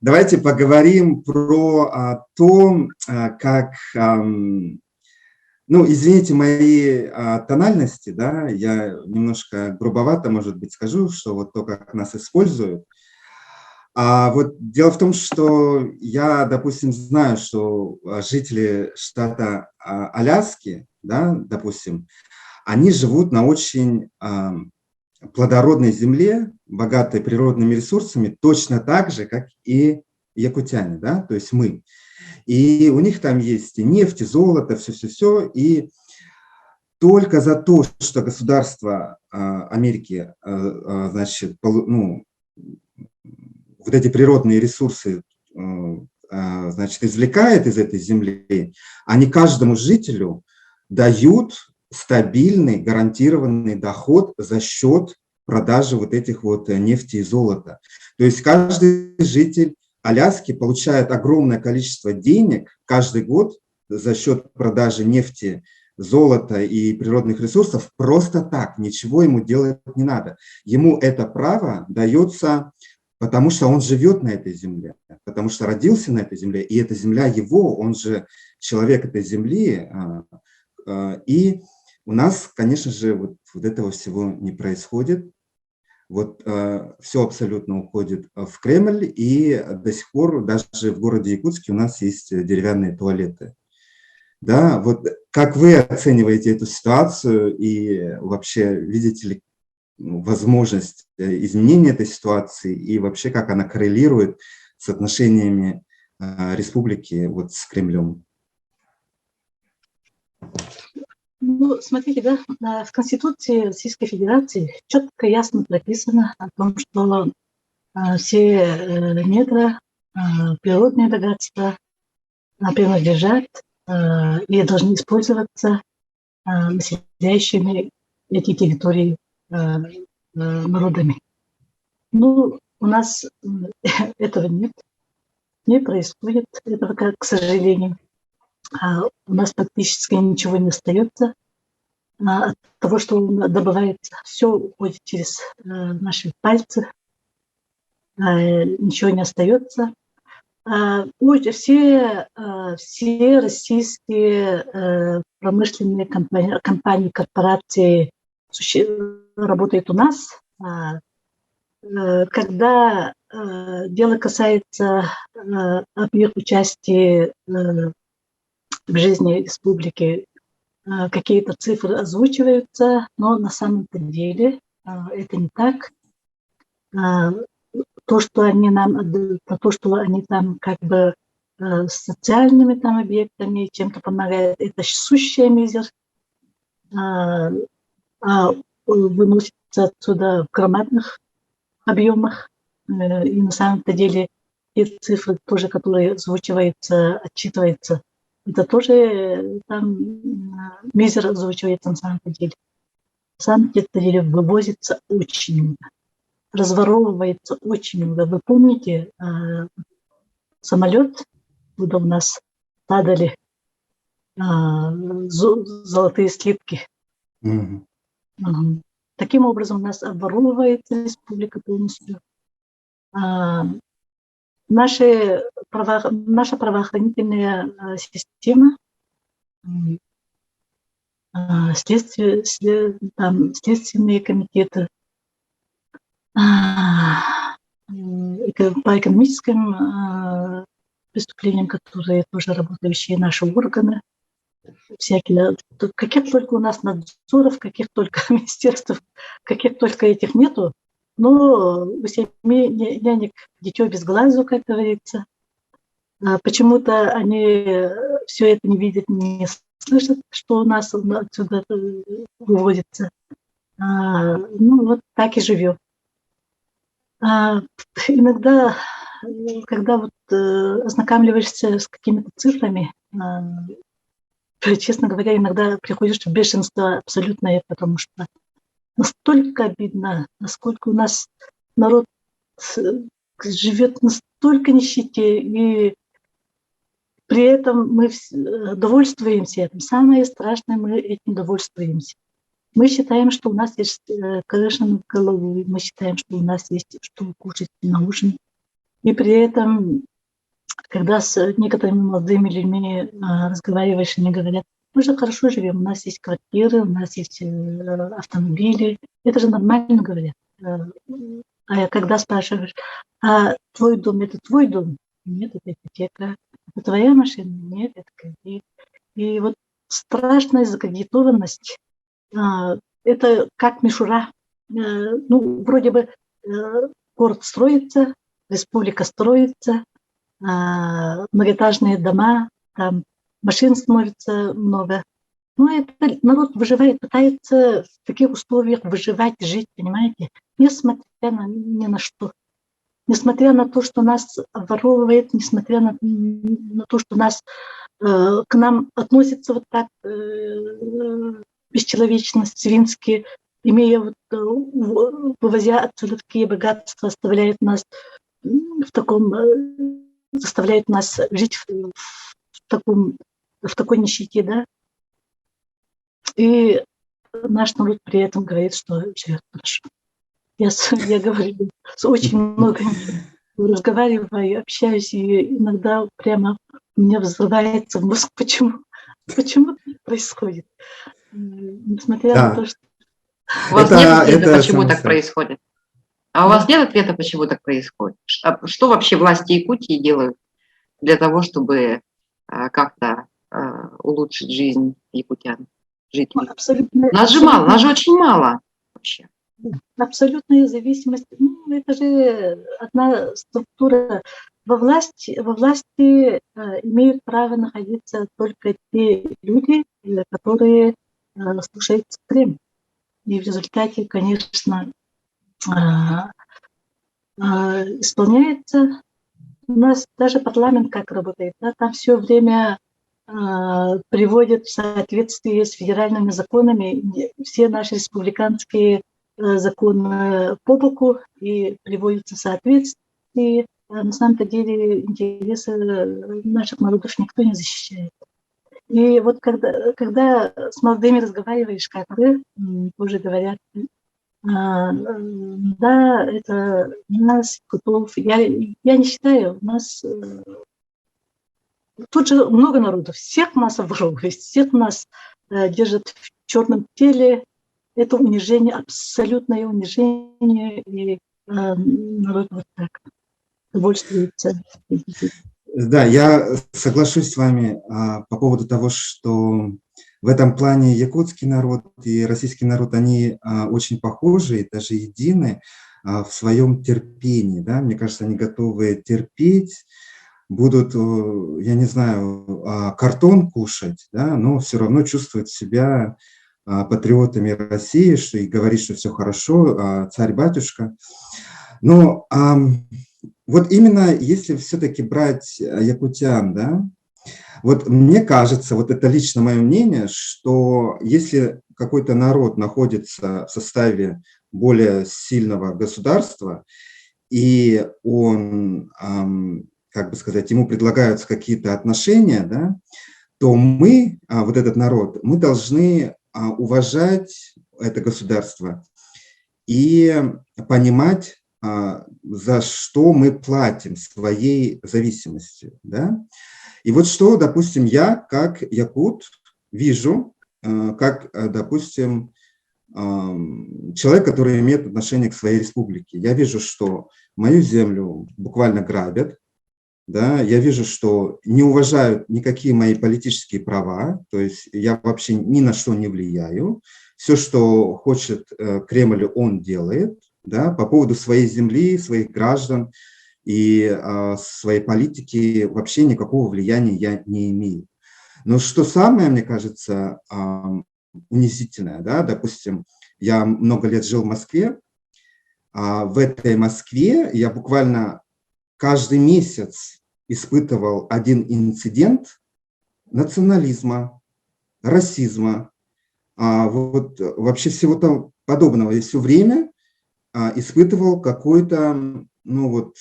Давайте поговорим про то, как, ну, извините мои тональности, да, я немножко грубовато, может быть, скажу, что вот то, как нас используют. Вот дело в том, что я, допустим, знаю, что жители штата Аляски, да, допустим, они живут на очень плодородной земле, богатой природными ресурсами, точно так же, как и якутяне, да, то есть мы. И у них там есть и нефть, и золото, все-все-все, и только за то, что государство Америки, значит, ну, вот эти природные ресурсы, значит, извлекает из этой земли, они каждому жителю дают стабильный, гарантированный доход за счет продажи вот этих вот нефти и золота. То есть каждый житель Аляски получает огромное количество денег каждый год за счет продажи нефти, золота и природных ресурсов просто так, ничего ему делать не надо. Ему это право дается, потому что он живет на этой земле, потому что родился на этой земле, и эта земля его, он же человек этой земли. И у нас, конечно же, вот этого всего не происходит. Вот все абсолютно уходит в Кремль, и до сих пор даже в городе Якутске у нас есть деревянные туалеты. Да, вот как вы оцениваете эту ситуацию и вообще видите ли возможность изменения этой ситуации и вообще как она коррелирует с отношениями республики вот с Кремлем? Ну, смотрите, да, в Конституции Российской Федерации четко, ясно прописано о том, что все недра, природные богатства принадлежат и должны использоваться населяющими эти территории народами. Ну, у нас этого нет, не происходит этого, к сожалению. У нас практически ничего не остается от того, что добывается. Все уходит через наши пальцы, ничего не остается. Все российские промышленные компании, корпорации работают у нас. Когда дело касается об их участии в жизни республики, какие-то цифры озвучиваются, но на самом деле это не так. То, что они нам отдают, то, что они там как бы социальными там объектами чем-то помогают, это сущая мизер. Выносится отсюда в громадных объемах. И на самом-то деле те цифры тоже, которые озвучиваются, отчитываются, это тоже там мизер озвучивается на самом деле. На самом деле вывозится очень много, разворовывается очень много. Вы помните самолет, куда у нас падали золотые слитки? Mm-hmm. Таким образом, у нас обворовывается республика полностью. Наша правоохранительная система, следственные комитеты по экономическим преступлениям, которые тоже работающие наши органы, всякие, каких только у нас надзоров, каких только министерств, каких только этих нету, но у семьи нянек дитё без глазу, как говорится. Почему-то они все это не видят, не слышат, что у нас отсюда выводится. Ну, вот так и живем. Иногда, когда вот ознакомливаешься с какими-то цифрами, честно говоря, иногда приходишь в бешенство абсолютное, потому что настолько обидно, насколько у нас народ живет в настолько нищете, и при этом мы довольствуемся этим. Самое страшное, мы этим довольствуемся. Мы считаем, что у нас есть крыша над головой, мы считаем, что у нас есть что кушать на ужин. И при этом, когда с некоторыми молодыми людьми разговариваешь, они говорят: мы же хорошо живем, у нас есть квартиры, у нас есть автомобили. Это же нормально, говорят. А когда спрашиваешь: а твой дом – это твой дом? Нет, это ипотека. Это твоя машина? Нет, это кредит. И вот страшная закредитованность, это как мишура. Ну, вроде бы город строится, республика строится, многоэтажные дома, там машин становится много. Но это народ выживает, пытается в таких условиях выживать, жить, понимаете, несмотря ни на что. Несмотря на то, что нас обворовывает, несмотря на то, что к нам относятся вот так бесчеловечно, свински, вывозя отсюда такие богатства, оставляет нас в таком, заставляет нас жить в такой нищете, да. И наш народ при этом говорит, что живет хорошо. Я говорю с очень многими, разговариваю, общаюсь, и иногда прямо у меня взрывается мозг, почему так происходит. Несмотря на то, что... У вас нет ответа, почему так происходит? А у вас нет ответа, почему так происходит? Что вообще власти Якутии делают для того, чтобы как-то улучшить жизнь якутян, жителей? Абсолютно, нас же мало, нас же очень мало вообще. Абсолютная зависимость. Ну, это же одна структура. Во власти имеют право находиться только те люди, которые слушают Кремль. И в результате, конечно, исполняется. У нас даже парламент как работает, да, там все время приводят в соответствие с федеральными законами все наши республиканские законы по боку и приводятся в соответствии. На самом-то деле интересы наших народов никто не защищает. И вот когда с молодыми разговариваешь, как вы, тоже говорят: да, это у нас готов. Я не считаю, у нас тут же много народов, всех нас обворовывают, всех нас держат в черном теле. Это унижение, абсолютное унижение, и народ вот так довольствуется. Да, я соглашусь с вами по поводу того, что в этом плане якутский народ и российский народ, они очень похожи и даже едины в своем терпении. Да? Мне кажется, они готовы терпеть, будут, я не знаю, картон кушать, да, но все равно чувствуют себя патриотами России, что и говорит, что все хорошо, царь-батюшка. Но вот именно если все-таки брать якутян, да, вот мне кажется, вот это лично мое мнение, что если какой-то народ находится в составе более сильного государства, и он, как бы сказать, ему предлагаются какие-то отношения, да, то мы, вот этот народ, мы должны уважать это государство и понимать, за что мы платим своей зависимостью. Да? И вот что, допустим, я, как якут, вижу, как, допустим, человек, который имеет отношение к своей республике. Я вижу, что мою землю буквально грабят, да? Я вижу, что не уважают никакие мои политические права, то есть я вообще ни на что не влияю. Все, что хочет Кремль, он делает, да, по поводу своей земли, своих граждан и своей политики вообще никакого влияния я не имею. Но что самое, мне кажется, унизительное, да, допустим, я много лет жил в Москве, в этой Москве я буквально каждый месяц испытывал один инцидент национализма, расизма, вот вообще всего там подобного. И все время испытывал какой-то, ну вот,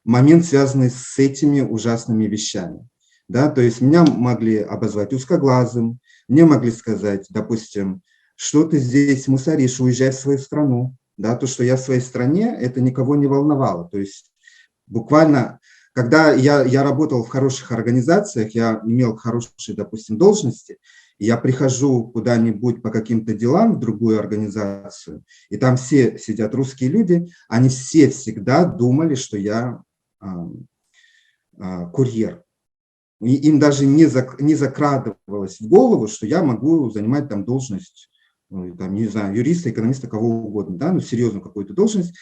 момент, связанный с этими ужасными вещами. Да? То есть меня могли обозвать узкоглазым, мне могли сказать, допустим, что ты здесь мусоришь, уезжай в свою страну. Да? То, что я в своей стране, это никого не волновало. То есть Буквально, когда я работал в хороших организациях, я имел хорошие, допустим, должности, и я прихожу куда-нибудь по каким-то делам в другую организацию, и там все сидят русские люди, они все всегда думали, что я курьер. И им даже не закрадывалось в голову, что я могу занимать там должность, там, не знаю, юриста, экономиста, кого угодно, да, ну, серьезную какую-то должность.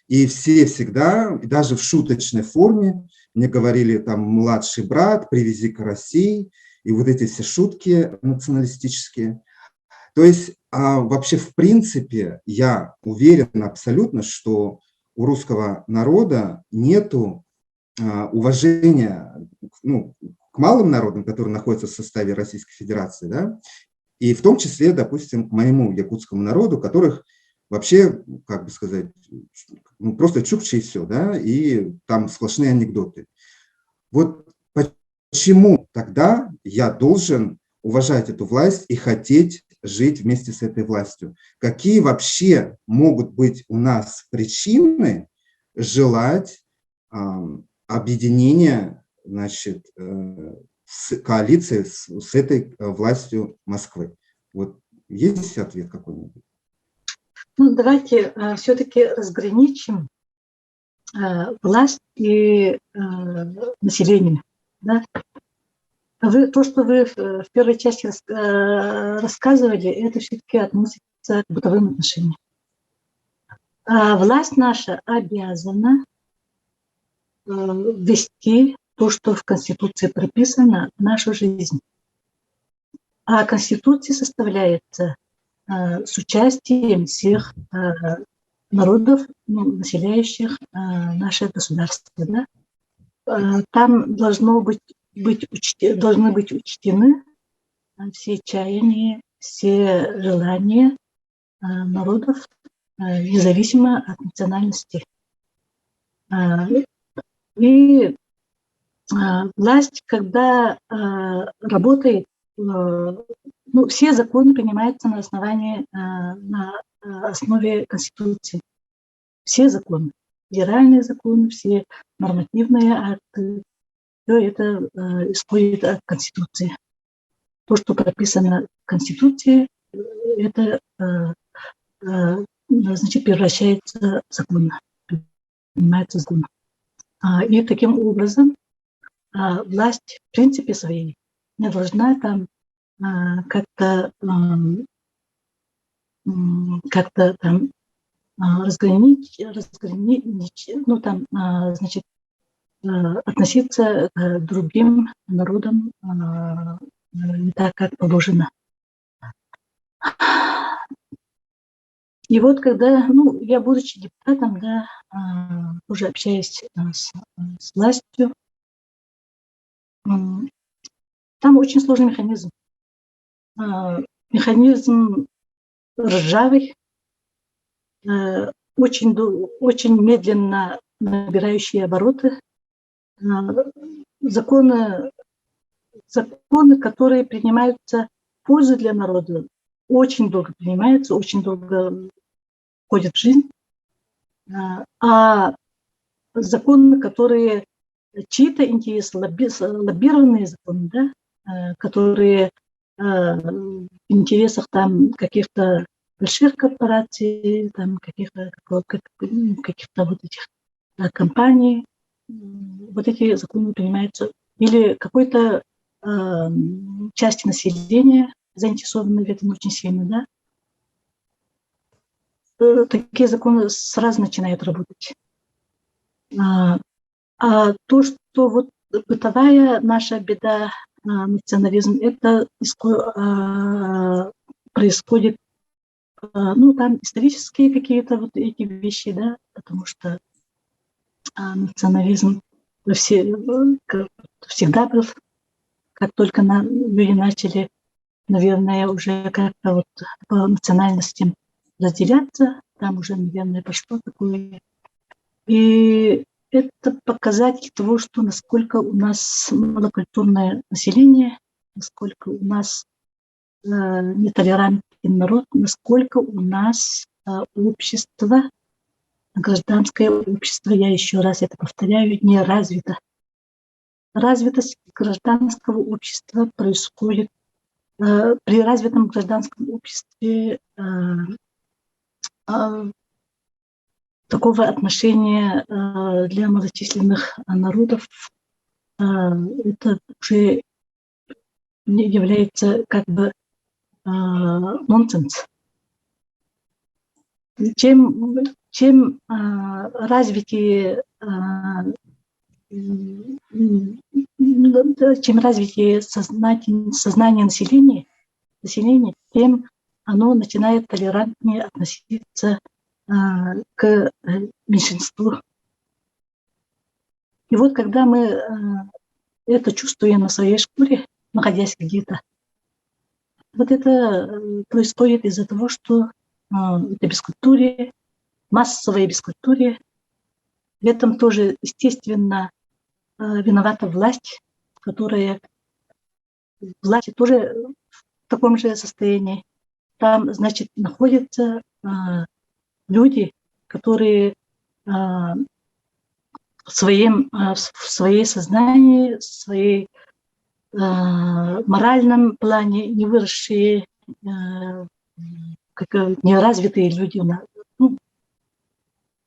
И все всегда, даже в шуточной форме, мне говорили, там, младший брат, привези карасей, и вот эти все шутки националистические. То есть вообще, в принципе, я уверен абсолютно, что у русского народа нету уважения, ну, к малым народам, которые находятся в составе Российской Федерации, да, и в том числе, допустим, к моему якутскому народу, которых вообще, как бы сказать, ну, просто чукчи и все, да, и там сплошные анекдоты. Вот почему тогда я должен уважать эту власть и хотеть жить вместе с этой властью? Какие вообще могут быть у нас причины желать объединения, значит, коалиции с этой властью Москвы? Вот есть ответ какой-нибудь? Ну, давайте все-таки разграничим власть и население. Да? То, что вы в первой части рассказывали, это все-таки относится к бытовым отношениям. Власть наша обязана ввести то, что в Конституции прописано, в нашу жизнь. А Конституция составляется с участием всех народов, ну, населяющих наше государство. Да? Там должны быть учтены все чаяния, все желания народов, независимо от национальности. И власть, когда работает, ну, все законы принимаются на основе Конституции. Все законы, федеральные законы, все нормативные акты, все это исходит от Конституции. То, что прописано в Конституции, это значит, превращается в закон, принимается закон. И таким образом власть в принципе своей не должна там как-то там разграничить, ну там, значит, относиться к другим народам не так, как положено. И вот когда, ну, я, будучи депутатом, да, уже общаясь с властью, там очень сложный механизм. Механизм ржавый, очень медленно набирающие обороты. Законы, которые принимаются в пользу для народа, очень долго принимаются, очень долго входят в жизнь. А законы, которые чьи-то интересы, лоббированные законы, да, которые в интересах там каких-то больших корпораций, там каких-то вот этих компаний, вот эти законы принимаются, или какой-то части населения заинтересованы в этом очень сильно, да, такие законы сразу начинают работать. А то, что вот бытовая наша беда, национализм, это происходит, ну, там исторические какие-то вот эти вещи, да, потому что национализм всегда был, как только люди начали, наверное, уже как-то вот по национальностям разделяться, там уже, наверное, пошло такое. И это показатель того, что насколько у нас монокультурное население, насколько у нас нетолерантный народ, насколько у нас общество гражданское общество, я еще раз это повторяю, не развито. Развитость гражданского общества происходит при развитом гражданском обществе. Такого отношения для малочисленных народов это уже является как бы нонсенс. Чем развитие сознание населения, тем оно начинает толерантнее относиться к меньшинству. И вот когда мы это чувствуем на своей шкуре, находясь где-то, вот это происходит из-за того, что это бескультурие, массовое бескультурие. В этом тоже, естественно, виновата власть, которая власть тоже в таком же состоянии. Там, значит, находятся люди, которые в своей сознании, в своей моральном плане не выросшие, неразвитые люди. Ну,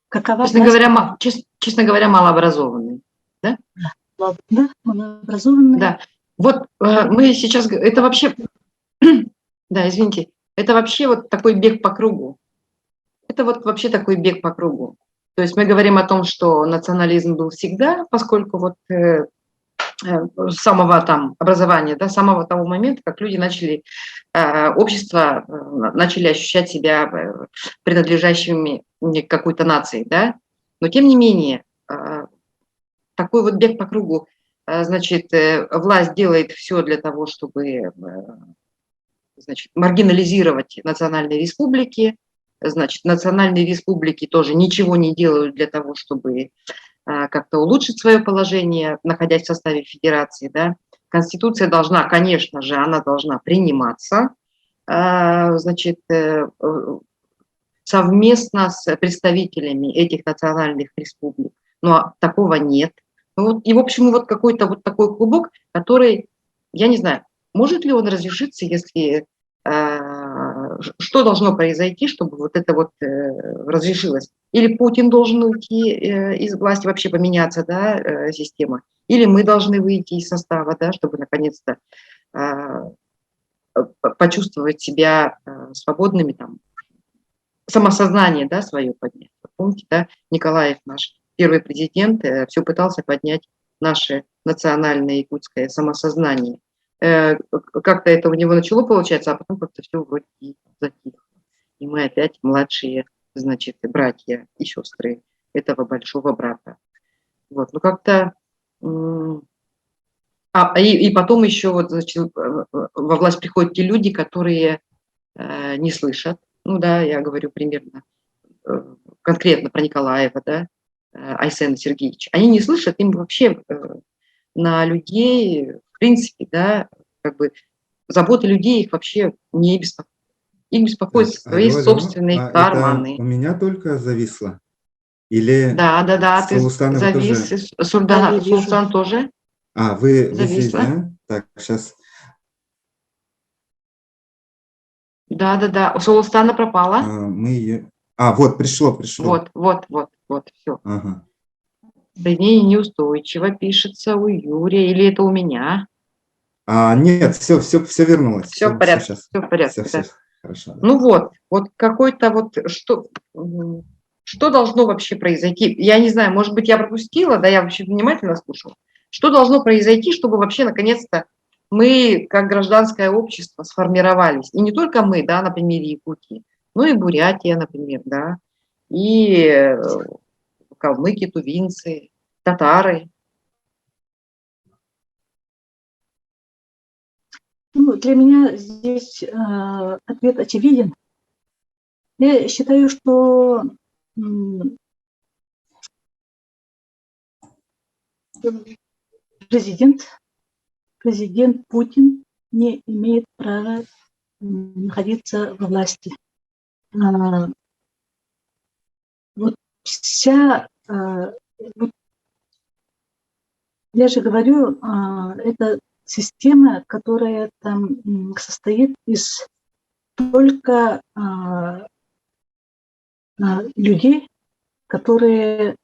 честно говоря, малообразованные. Да? Да, малообразованные. Да. Вот мы сейчас... Это вообще... Да, извините. Это вообще вот такой бег по кругу. Это вот вообще такой бег по кругу. То есть мы говорим о том, что национализм был всегда, поскольку вот с самого там образования, да, с самого того момента, как люди начали, общество начали ощущать себя принадлежащими к какой-то нации, да. Но тем не менее, такой вот бег по кругу, значит, власть делает все для того, чтобы, значит, маргинализировать национальные республики. Значит, национальные республики тоже ничего не делают для того, чтобы как-то улучшить свое положение, находясь в составе федерации. Да. Конституция должна, конечно же, она должна приниматься, значит, совместно с представителями этих национальных республик. Но такого нет. Вот, и, в общем, вот какой-то вот такой клубок, который, я не знаю, может ли он разрешиться, если... Что должно произойти, чтобы вот это вот разрешилось? Или Путин должен уйти из власти, вообще поменяться, да, система? Или мы должны выйти из состава, да, чтобы наконец-то почувствовать себя свободными, там, самосознание, да, свое поднять. Помните, да, Николаев, наш первый президент, все пытался поднять наше национальное якутское самосознание. Как-то это у него начало получаться, а потом как-то все вроде и затихло. И мы опять младшие, значит, братья и сестры этого большого брата. Вот, ну как-то... И потом еще вот, значит, во власть приходят те люди, которые не слышат. Ну да, я говорю примерно, конкретно про Николаева, да, Айсена Сергеевича. Они не слышат, им вообще на людей, в принципе, да, как бы заботы людей их вообще не беспокоят. Их беспокоят свои собственные карманы. Это у меня только зависло? Или да, ты Султанова завис, тоже? Султан тоже. Вы здесь, да? Так, сейчас. Да, у Султана пропала. Мы ее... вот, пришло. Вот, все. Ага. Соединение неустойчиво пишется у Юрия, или это у меня? Нет, все вернулось. Все в порядке, все в порядке. Все, да. хорошо. Да. Ну вот какой-то вот, что должно вообще произойти? Я не знаю, может быть, я пропустила, да, я вообще внимательно слушала. Что должно произойти, чтобы вообще, наконец-то, мы, как гражданское общество, сформировались? И не только мы, да, на примере Якутии, но и Бурятия, например, да, и калмыки, тувинцы, татары. Ну, для меня здесь ответ очевиден. Я считаю, что президент Путин не имеет права находиться во власти. Вот вся, вот я же говорю, это система, которая там состоит из только людей, которые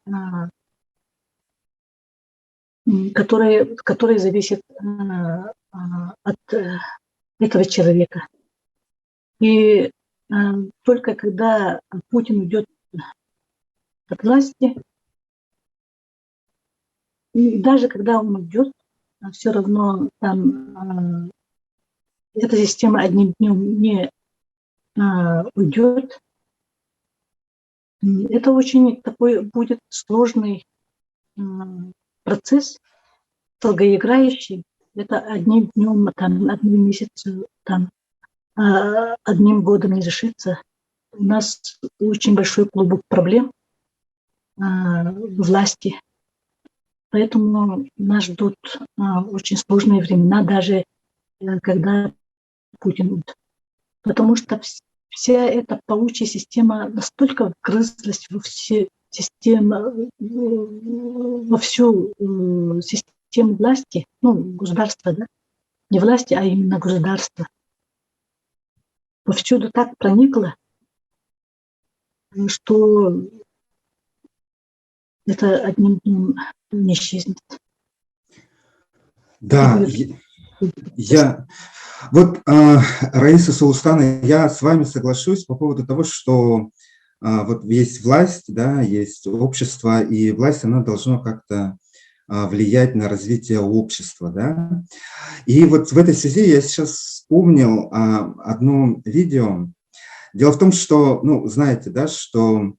зависят от этого человека. И только когда Путин уйдет от власти, и даже когда он уйдет, все равно там эта система одним днем не уйдет. Это очень такой будет сложный процесс, долгоиграющий. Это одним днем, там, одним месяцем, там, одним годом не решится. У нас очень большой клубок проблем власти. Поэтому нас ждут очень сложные времена, даже когда Путин уйдет. Потому что вся эта паучья система настолько вгрызлась во всю систему власти, государства, да? Не власти, а именно государства. Повсюду так проникло, что это одним днем не исчезнет. Да, Раиса Сулустана, я с вами соглашусь по поводу того, что вот есть власть, да, есть общество, и власть, она должна как-то влиять на развитие общества, да. И вот в этой связи я сейчас вспомнил одно видео. Дело в том, что, знаете, да, что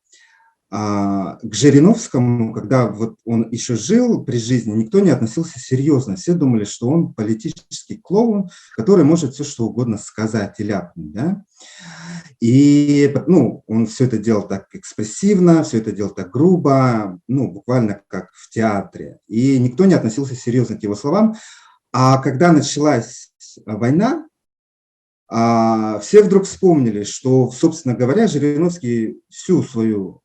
к Жириновскому, когда вот он еще жил при жизни, никто не относился серьезно. Все думали, что он политический клоун, который может все что угодно сказать и ляпнуть, да. И, он все это делал так экспрессивно, все это делал так грубо, буквально как в театре. И никто не относился серьезно к его словам. А когда началась война, все вдруг вспомнили, что, собственно говоря, Жириновский всю свою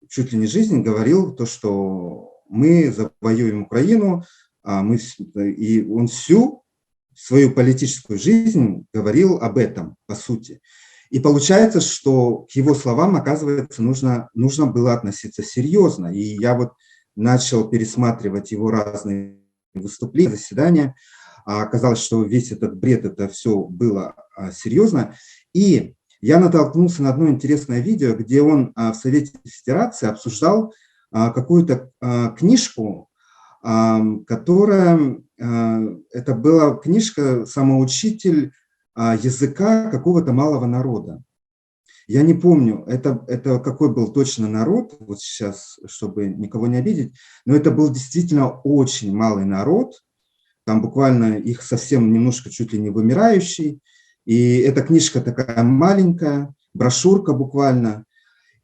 чуть ли не жизнь говорил то, что мы завоюем Украину, и он всю свою политическую жизнь говорил об этом, по сути. И получается, что к его словам, оказывается, нужно было относиться серьезно. И я вот начал пересматривать его разные выступления, заседания. Оказалось, что весь этот бред, это все было серьезно. И я натолкнулся на одно интересное видео, где он в Совете Федерации обсуждал какую-то книжку, которая, это была книжка «Самоучитель языка какого-то малого народа». Я не помню, это какой был точно народ, вот сейчас, чтобы никого не обидеть, но это был действительно очень малый народ, там буквально их совсем немножко чуть ли не вымирающий. И эта книжка такая маленькая, брошюрка буквально.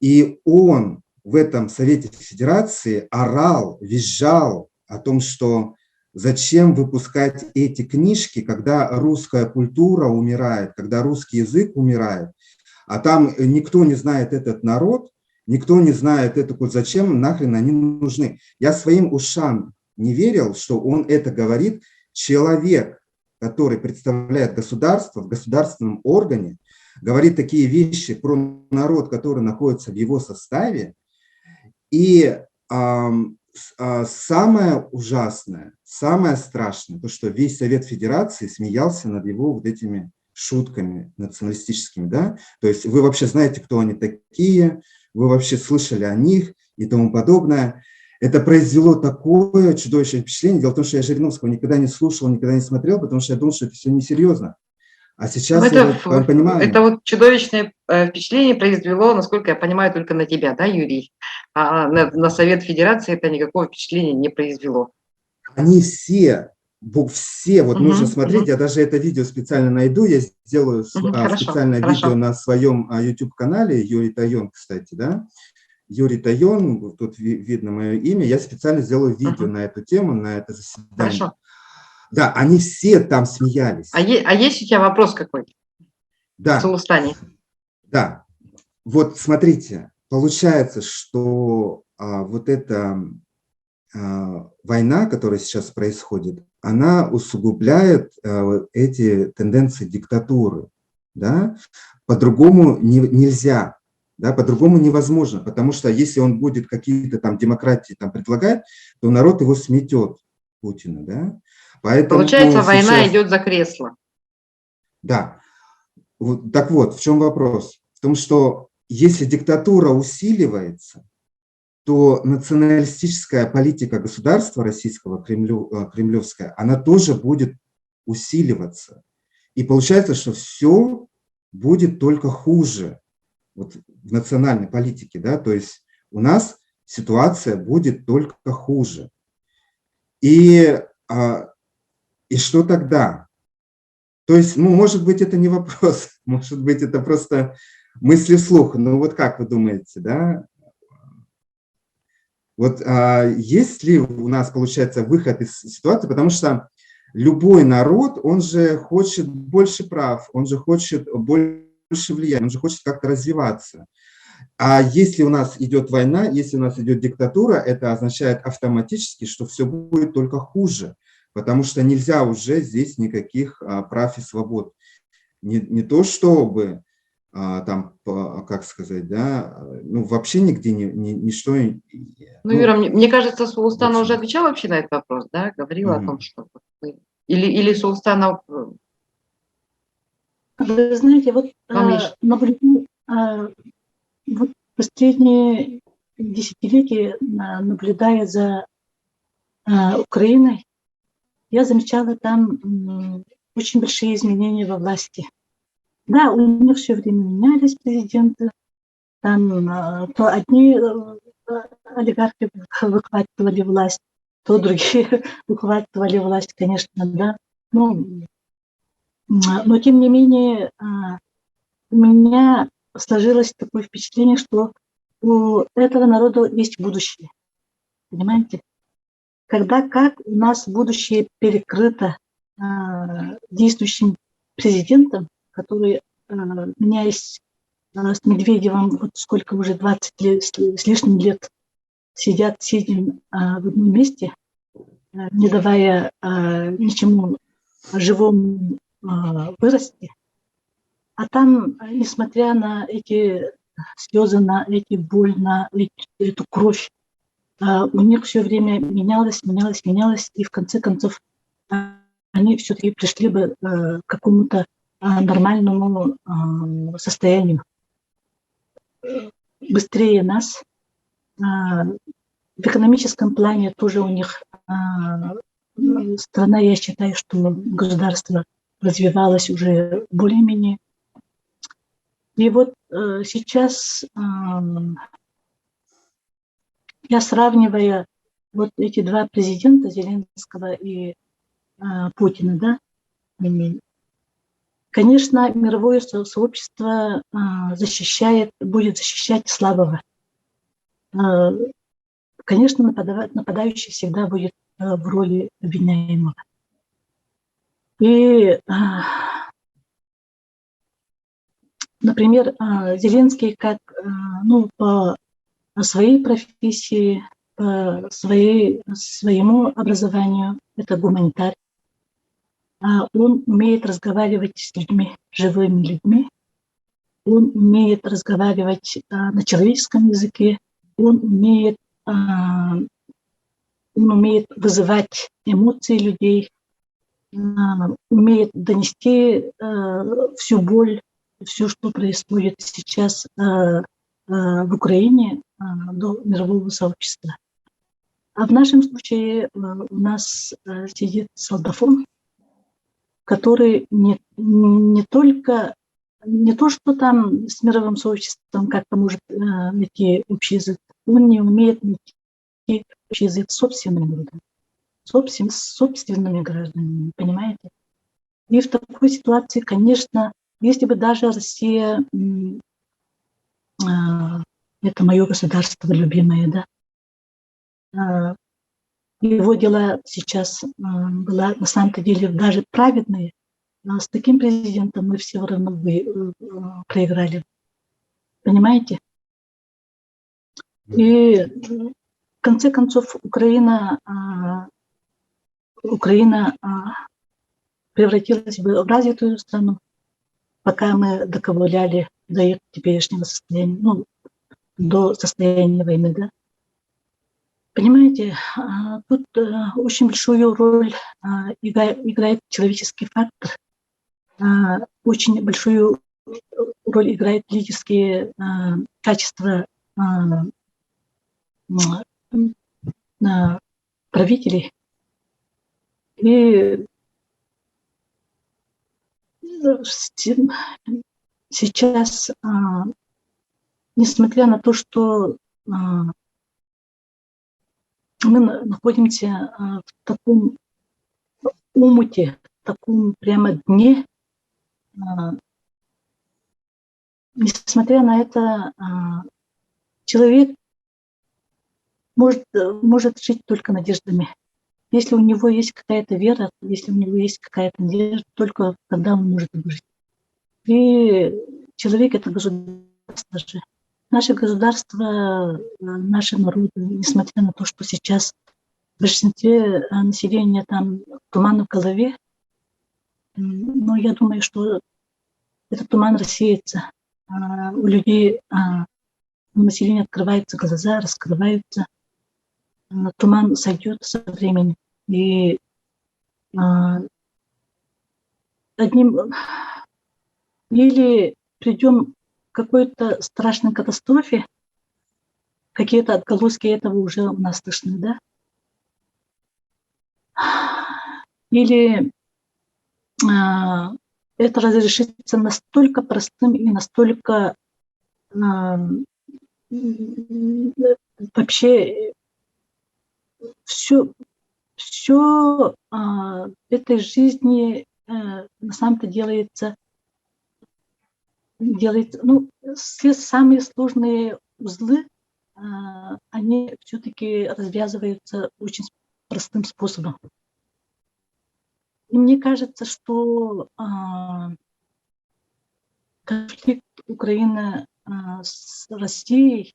И он в этом Совете Федерации орал, визжал о том, что зачем выпускать эти книжки, когда русская культура умирает, когда русский язык умирает. А там никто не знает этот народ, никто не знает это, зачем нахрен они нужны. Я своим ушам не верил, что он это говорит. Человек, который представляет государство в государственном органе, говорит такие вещи про народ, который находится в его составе. И самое ужасное, самое страшное, то, что весь Совет Федерации смеялся над его вот этими шутками националистическими, да, то есть вы вообще знаете, кто они такие, вы вообще слышали о них и тому подобное. Это произвело такое чудовищное впечатление. Дело в том, что я Жириновского никогда не слушал, никогда не смотрел, потому что я думал, что это все несерьезно. А сейчас я понимаю. Это вот чудовищное впечатление произвело, насколько я понимаю, только на тебя, да, Юрий? А на Совет Федерации это никакого впечатления не произвело. Они все, вот нужно смотреть, я даже это видео специально найду, я сделаю специальное видео на своем YouTube-канале, Юрий Тайон, кстати, да. Юрий Тайон, тут видно мое имя, я специально сделаю видео на эту тему, на это заседание. Хорошо. Да, они все там смеялись. А есть у тебя вопрос какой-то? Да. В Сулустане. Да. Вот смотрите, получается, что вот эта война, которая сейчас происходит, она усугубляет эти тенденции диктатуры. Да? По-другому нельзя, да? По-другому невозможно, потому что если он будет какие-то там демократии там предлагать, то народ его сметет, Путина. Да? Поэтому получается, война сейчас... идет за кресло. Да. Так вот, в чем вопрос? В том, что если диктатура усиливается, то националистическая политика государства российского, кремлевская, она тоже будет усиливаться. И получается, что все будет только хуже вот в национальной политике. Да? То есть у нас ситуация будет только хуже. И что тогда? То есть, ну, может быть, это не вопрос, может быть, это просто мысли вслух. Ну, вот как вы думаете, да? Вот есть ли у нас, получается, выход из ситуации? Потому что любой народ, он же хочет больше прав, он же хочет больше влияния, он же хочет как-то развиваться. А если у нас идет война, если у нас идет диктатура, это означает автоматически, что все будет только хуже, потому что нельзя уже здесь никаких прав и свобод. Не то чтобы там, как сказать, да, ну вообще нигде ничто. Ну, Юра, мне кажется, Султана уже отвечала вообще на этот вопрос, да, говорила о том, что или Султана... Вы знаете, вот вот последние десятилетия, наблюдая за Украиной, я замечала там очень большие изменения во власти. Да, у них все время менялись президенты, там то одни олигархи выхватывали власть, то другие выхватывали власть, конечно, да. Но тем не менее, у меня сложилось такое впечатление, что у этого народа есть будущее. Понимаете? Как у нас будущее перекрыто действующим президентом, который, меняясь с Медведевым, вот сколько уже 20 лет, с лишним лет сидим в одном месте, не давая ничему живому вырасти. А там, несмотря на эти слезы, на эти боль, на эту кровь, у них все время менялось, и в конце концов они все-таки пришли бы к какому-то нормальному состоянию. Быстрее нас. В экономическом плане тоже у них страна, я считаю, что государство развивалось уже более-менее. И вот сейчас я сравнивая вот эти два президента, Зеленского и Путина, да, конечно, мировое сообщество будет защищать слабого. Конечно, нападающий всегда будет в роли обвиняемого. И, например, Зеленский как, по своей профессии, по своему образованию, это гуманитарий. Он умеет разговаривать с людьми, живыми людьми. Он умеет разговаривать на человеческом языке. Он умеет вызывать эмоции людей, умеет донести всю боль, все, что происходит сейчас в Украине, до мирового сообщества. А в нашем случае у нас сидит солдафон, который не то, что там с мировым сообществом как-то может найти общий язык, он не умеет найти общий язык с собственным народом, с собственными гражданами, понимаете? И в такой ситуации, конечно, если бы даже Россия, это мое государство любимое, да, его дела сейчас была на самом-то деле даже праведные, но с таким президентом мы все равно проиграли. Понимаете? И в конце концов Украина превратилась бы в развитую страну, пока мы доковыляли до их теперешнего состояния, ну, до состояния войны, да. Понимаете, тут очень большую роль играет человеческий фактор, очень большую роль играют лидерские качества правителей. И сейчас, несмотря на то, что мы находимся в таком омуте, в таком прямо дне, несмотря на это, человек может жить только надеждами. Если у него есть какая-то вера, если у него есть какая-то надежда, только тогда он может выжить. И человек – это государство же. Наше государство, наши народы, несмотря на то, что сейчас в большинстве населения там туман в голове, но я думаю, что этот туман рассеется. У людей, у населения открываются глаза, раскрываются. Туман сойдет со временем. И или придем к какой-то страшной катастрофе, какие-то отголоски этого уже у нас слышны, да? Или это разрешится настолько простым и настолько вообще все в этой жизни на самом-то делается, ну, все самые сложные узлы, они все-таки развязываются очень простым способом. И мне кажется, что конфликт Украины с Россией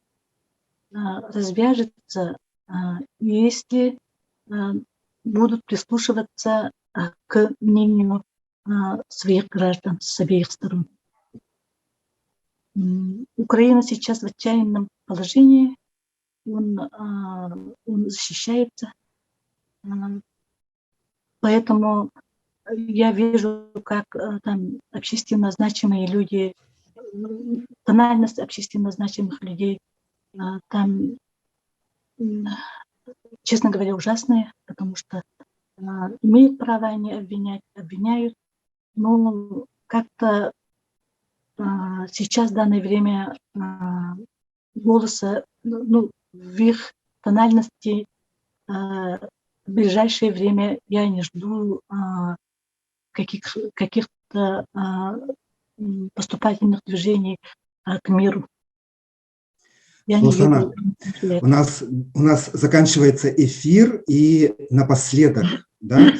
развяжется, если будут прислушиваться к мнению своих граждан с обеих сторон. Украина сейчас в отчаянном положении, он защищается, поэтому я вижу, как там общественно значимые люди, тональность общественно значимых людей там, честно говоря, ужасная, потому что имеют право они обвиняют, но как-то сейчас, в данное время, голоса, ну, в их тональности в ближайшее время я не жду каких-то поступательных движений к миру. Я не Султана, вижу. у нас заканчивается эфир, и напоследок, да,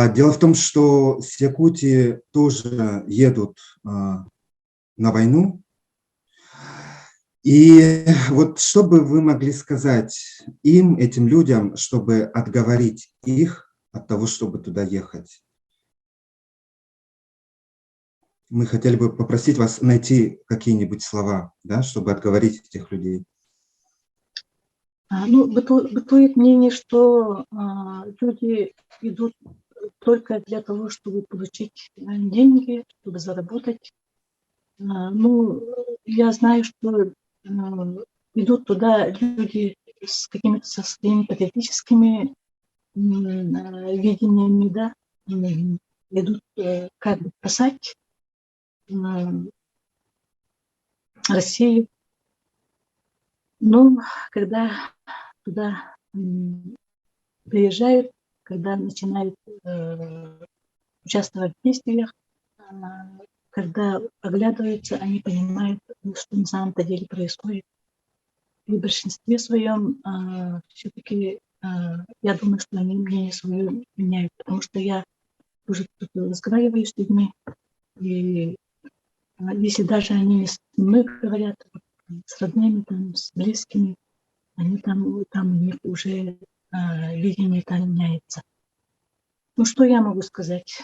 дело в том, что с Якутии тоже едут на войну. И вот что бы вы могли сказать им, этим людям, чтобы отговорить их от того, чтобы туда ехать? Мы хотели бы попросить вас найти какие-нибудь слова, да, чтобы отговорить этих людей. Ну, бытует мнение, что люди идут только для того, чтобы получить деньги, чтобы заработать. Ну, я знаю, что идут туда люди с какими-то своими патриотическими видениями, да, идут как бы спасать Россию. Но когда туда приезжают, когда начинают участвовать в действиях, когда оглядываются, они понимают, что на самом-то деле происходит. И в большинстве своем все-таки я думаю, что они мнение свое меняют, потому что я уже тут разговариваю с людьми, и если даже они не со мной говорят, с родными, там, с близкими, они там у них уже видение там меняется. Ну, что я могу сказать?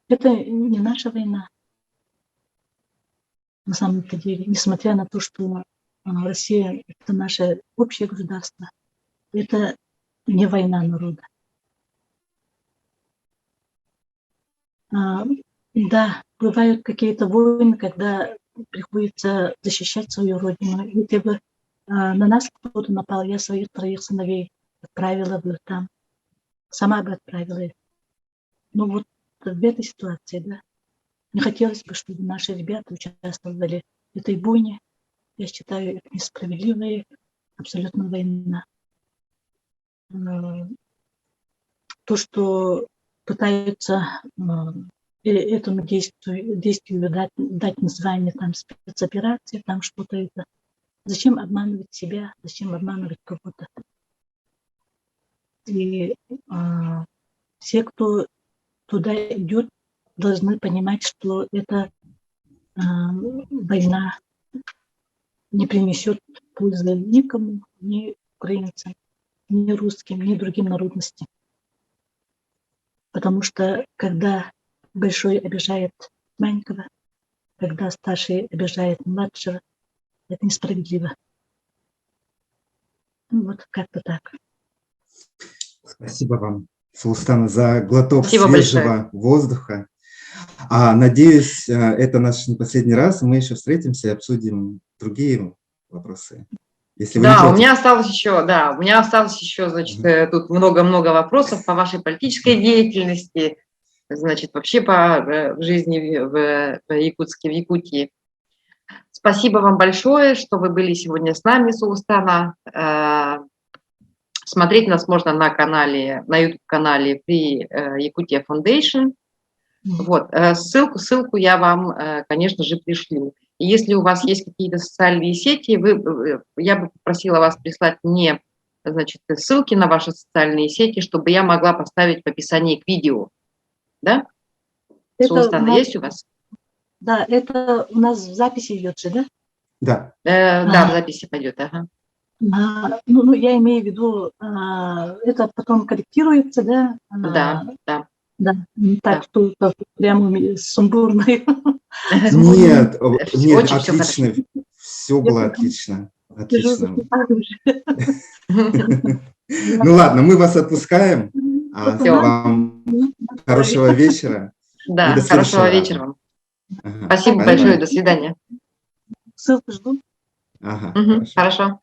Это не наша война, на самом-то деле, несмотря на то, что Россия – это наше общее государство. Это не война народа. Да, бывают какие-то войны, когда приходится защищать свою родину. Если бы на нас кто-то напал, я своих 3 сыновей отправила бы там, сама бы отправила их. Но вот в этой ситуации, да, не хотелось бы, чтобы наши ребята участвовали в этой бойне. Я считаю, это несправедливая абсолютно война. То, что пытаются этому действию дать название там спецоперации, там что-то это. Зачем обманывать себя, зачем обманывать кого-то? И все, кто туда идет, должны понимать, что эта война не принесет пользы никому, ни украинцам, ни русским, ни другим народностям. Потому что когда большой обижает маленького, когда старший обижает младшего, это несправедливо. Ну, вот как-то так. Спасибо вам, Султана, за глоток Спасибо свежего большое. воздуха. Надеюсь, это наш не последний раз. Мы еще встретимся и обсудим другие вопросы. Если вы не против. У меня осталось еще, значит, тут много-много вопросов по вашей политической деятельности, значит, вообще по жизни в Якутске, в Якутии. Спасибо вам большое, что вы были сегодня с нами, Султана. Смотреть нас можно на YouTube-канале Free Yakutia Foundation. Вот, ссылку я вам, конечно же, пришлю. И если у вас есть какие-то социальные сети, я бы попросила вас прислать мне, значит, ссылки на ваши социальные сети, чтобы я могла поставить в описании к видео. Да? Султана, есть у вас? Да, это у нас в записи идет же, да? Да. Да, в записи пойдет, ага. Ну, я имею в виду, это потом корректируется, да? Да. Да, не так, что прямо сумбурно. Нет, Очень отлично, все было отлично. Отлично. Ну ладно, мы вас отпускаем. Вам хорошего вечера. Да, хорошего вечера вам. Спасибо большое, до свидания. Ссылку жду. Ага, хорошо.